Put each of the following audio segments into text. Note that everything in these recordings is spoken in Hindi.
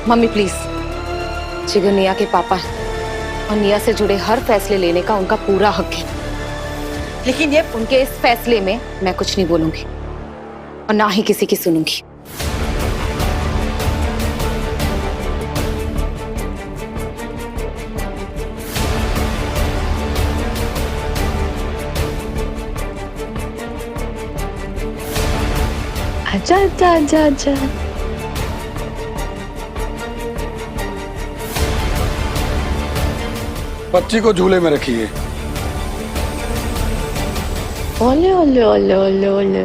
मम्मी प्लीज, जिगर निया के पापा हैं और निया से जुड़े हर फैसले लेने का उनका पूरा हक है, लेकिन ये उनके इस फैसले में मैं कुछ नहीं बोलूंगी और ना ही किसी की सुनूंगी। आजा आजा आजा आजा। बच्ची को झूले में रखिए। ओले ओले ओले ओले ओले।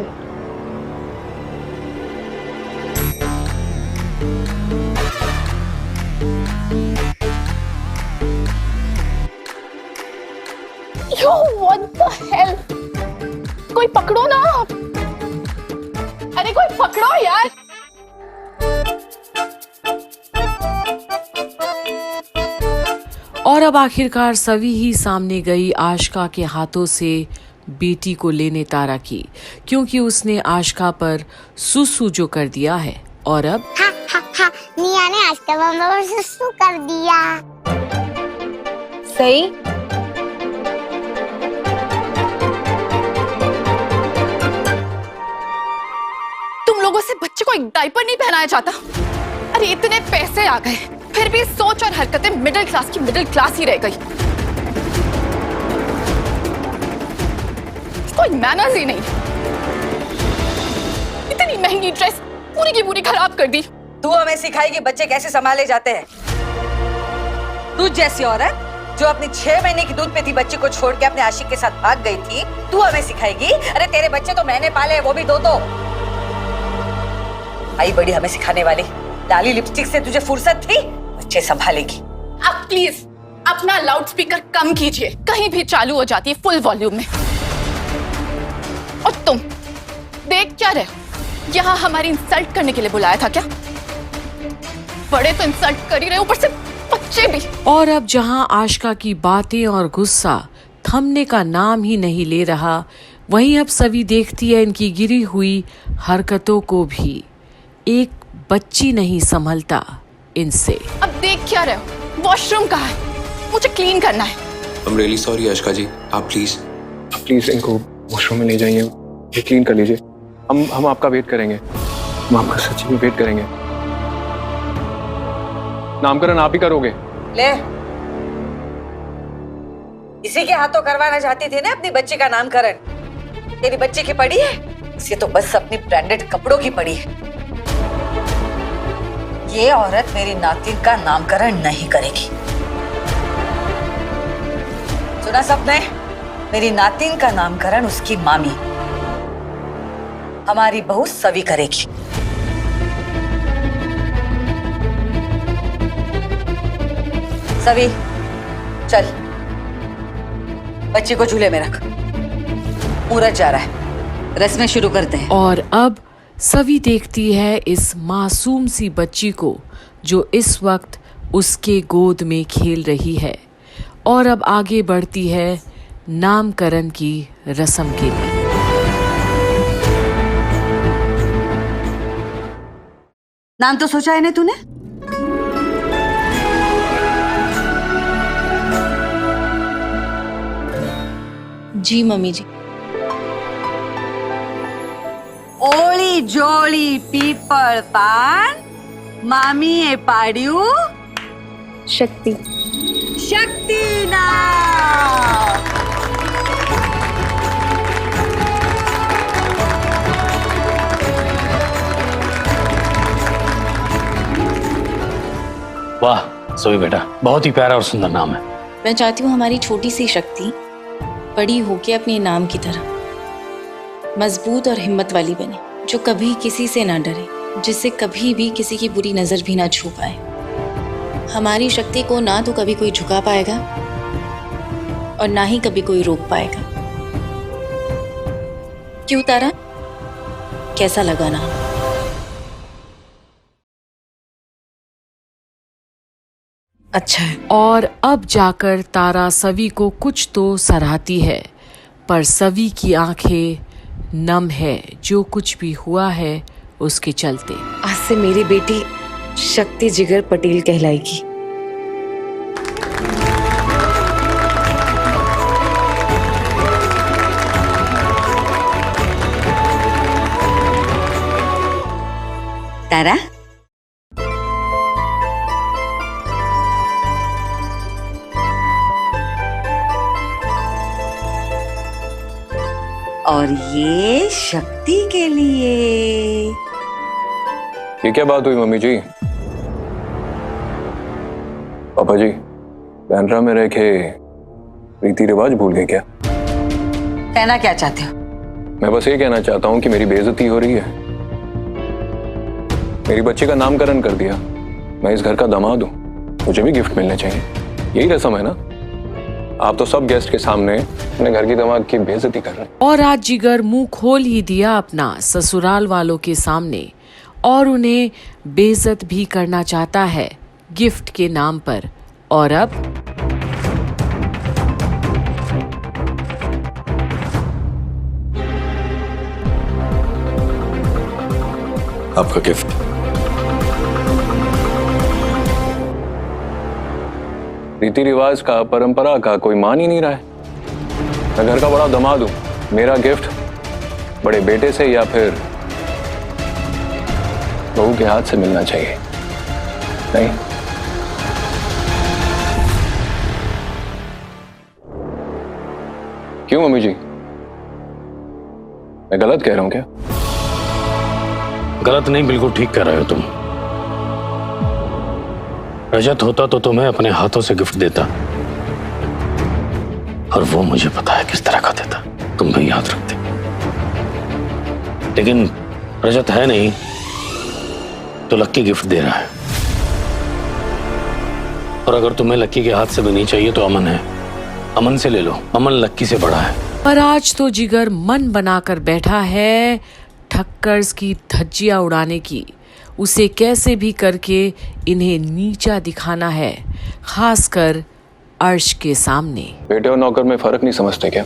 Yo, what the hell? कोई पकड़ो ना। अरे कोई पकड़ो यार। और अब आखिरकार सवी ही सामने गई आशिका के हाथों से बेटी को लेने तारा की, क्योंकि उसने आशिका पर सुसु जो कर दिया है। और अब निया ने आशिका मम्मा पर सुसु कर दिया। सही। तुम लोगों से बच्चे को एक डायपर नहीं पहनाया जाता? अरे इतने पैसे आ गए, फिर भी सोच और हरकतें मिडिल क्लास की मिडिल क्लास ही रह गई। कोई मैनर्स ही नहीं। इतनी महंगी ड्रेस पूरी की पूरी खराब कर दी। तू हमें सिखाएगी बच्चे कैसे संभाले जाते हैं? तू जैसी औरत जो अपनी 6 महीने की दूध पीती बच्ची को छोड़ के अपने आशिक के साथ भाग गई थी, तू हमें सिखाएगी? अरे तेरे बच्चे तो मैंने पाले, वो भी दो। आई बड़ी हमें सिखाने वाली। लाली लिपस्टिक से तुझे फुर्सत थी? बच्चे संभालेगी। आप प्लीज अपना लाउडस्पीकर कम कीजिए, कहीं भी चालू हो जाती है फुल वॉल्यूम में। और तुम देख क्या रहे हो? यहाँ हमारी इंसल्ट करने के लिए बुलाया था क्या? बड़े तो इंसल्ट कर ही रहे, ऊपर से बच्चे भी। और अब जहां आशिका की बातें और गुस्सा थमने का नाम ही नहीं ले रहा, वहीं अब सवी देखती है इनकी गिरी हुई हरकतों को भी। एक बच्ची नहीं संभलता इनसे। अब देख क्या रहे हो? वॉशरूम कहाँ है? मुझे क्लीन करना है। I'm really sorry आशिका जी, आप प्लीज इनको वॉशरूम में ले जाइए, ये क्लीन कर लीजिए। हम आपका वेट करेंगे, हम आपका सच्ची में वेट करेंगे। नामकरण आप ही करोगे? ले, इसी के हाथों करवाना चाहती थी ना अपनी बच्ची का नामकरण? तेरी बच्ची की पड़ी है? इसे तो बस अपनी ब्रांडेड कपड़ों की पड़ी है। ये औरत मेरी नातिन का नामकरण नहीं करेगी। सुना सबने? मेरी नातिन का नामकरण उसकी मामी, हमारी बहू सवी करेगी। सवी, चल बच्ची को झूले में रख। मुहूर्त जा रहा है, रस्में शुरू करते हैं। और अब सवी देखती है इस मासूम सी बच्ची को जो इस वक्त उसके गोद में खेल रही है, और अब आगे बढ़ती है नामकरण की रस्म के लिए। नाम तो सोचा है ना तूने? जी मम्मी जी। ओली जोली पीपल पान मामी ए पाड्यू शक्ति। शक्ति ना। वाह सभी बेटा, बहुत ही प्यारा और सुंदर नाम है। मैं चाहती हूँ हमारी छोटी सी शक्ति बड़ी होके अपने नाम की तरह मजबूत और हिम्मत वाली बने, जो कभी किसी से ना डरे, जिससे कभी भी किसी की बुरी नजर भी ना छू पाए। हमारी शक्ति को ना तो कभी कोई झुका पाएगा और ना ही कभी कोई रोक पाएगा। क्यों तारा, कैसा लगा नाम? अच्छा है। और अब जाकर तारा सवी को कुछ तो सराहती है, पर सवी की आंखें नम है जो कुछ भी हुआ है उसके चलते। आज से मेरी बेटी शक्ति जिगर पटेल कहलाएगी। तारा, और ये शक्ति के लिए। ये क्या बात हुई मम्मी जी? पापा जी, बैंड्रा में रह के रीति रिवाज भूल गए क्या? कहना क्या चाहते हो? मैं बस ये कहना चाहता हूँ कि मेरी बेइज्जती हो रही है। मेरी बच्ची का नामकरण कर दिया, मैं इस घर का दामाद हूँ, मुझे भी गिफ्ट मिलने चाहिए। यही रस्म है ना? आप तो सब गेस्ट के सामने अपने घर की दामाद की बेइज्जती कर रहे हैं। और आज जिगर मुंह खोल ही दिया अपना ससुराल वालों के सामने और उन्हें बेइज्जत भी करना चाहता है गिफ्ट के नाम पर। और अब आपका गिफ्ट। रीति रिवाज का, परंपरा का कोई मान ही नहीं रहा है। मैं घर का बड़ा दामाद हूं, मेरा गिफ्ट बड़े बेटे से या फिर बहू के हाथ से मिलना चाहिए। नहीं, क्यों मम्मी जी, मैं गलत कह रहा हूं क्या? गलत नहीं, बिल्कुल ठीक कर रहे हो तुम। रजत होता तो तुम्हें अपने हाथों से गिफ्ट देता, और वो मुझे पता है किस तरह का देता, तुम भी याद रखते। लेकिन रजत है नहीं तो लक्की गिफ्ट दे रहा है, और अगर तुम्हें लक्की के हाथ से भी नहीं चाहिए तो अमन है, अमन से ले लो, अमन लक्की से बड़ा है। पर आज तो जिगर मन बनाकर बैठा है ठक्कर्स की धज्जियां उड़ाने की। उसे कैसे भी करके इन्हें नीचा दिखाना है, खासकर अर्श के सामने। बेटे और नौकर में फर्क नहीं समझते क्या?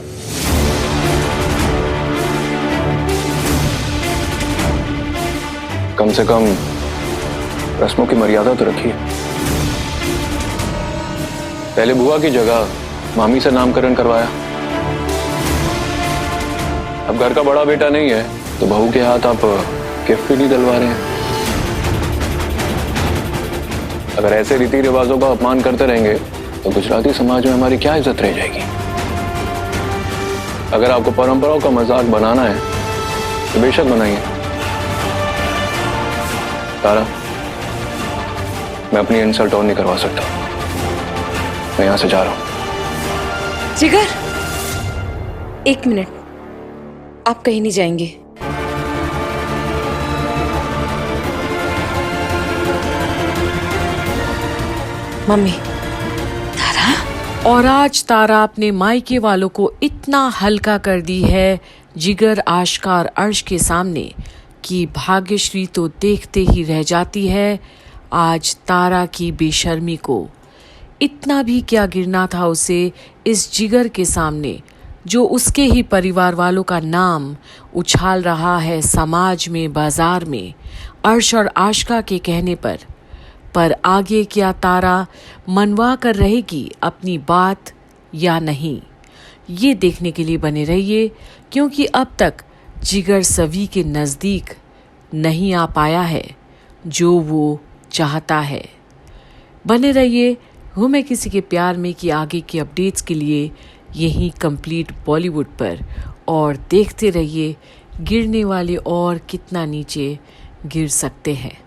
कम से कम रस्मों की मर्यादा तो रखिए। पहले बुआ की जगह मामी से नामकरण करवाया, अब घर का बड़ा बेटा नहीं है तो बहू के हाथ आप गिफ्ट भी नहीं दिलवा रहे हैं। अगर ऐसे रीति रिवाजों का अपमान करते रहेंगे तो गुजराती समाज में हमारी क्या इज्जत रह जाएगी? अगर आपको परंपराओं का मजाक बनाना है तो बेशक बनाइए। तारा, मैं अपनी इंसल्ट और नहीं करवा सकता, मैं यहां से जा रहा हूं। जिगर, एक मिनट, आप कहीं नहीं जाएंगे। मम्मी। और आज तारा अपने मायके वालों को इतना हल्का कर दी है जिगर, आशका और अर्श के सामने कि भाग्यश्री तो देखते ही रह जाती है आज तारा की बेशर्मी को। इतना भी क्या गिरना था उसे इस जिगर के सामने जो उसके ही परिवार वालों का नाम उछाल रहा है समाज में, बाजार में, अर्श और आशका के कहने पर आगे क्या तारा मनवा कर रहेगी अपनी बात या नहीं, ये देखने के लिए बने रहिए, क्योंकि अब तक जिगर सभी के नज़दीक नहीं आ पाया है जो वो चाहता है। बने रहिए घूमे किसी के प्यार में कि आगे की अपडेट्स के लिए यहीं कंप्लीट बॉलीवुड पर, और देखते रहिए गिरने वाले और कितना नीचे गिर सकते हैं।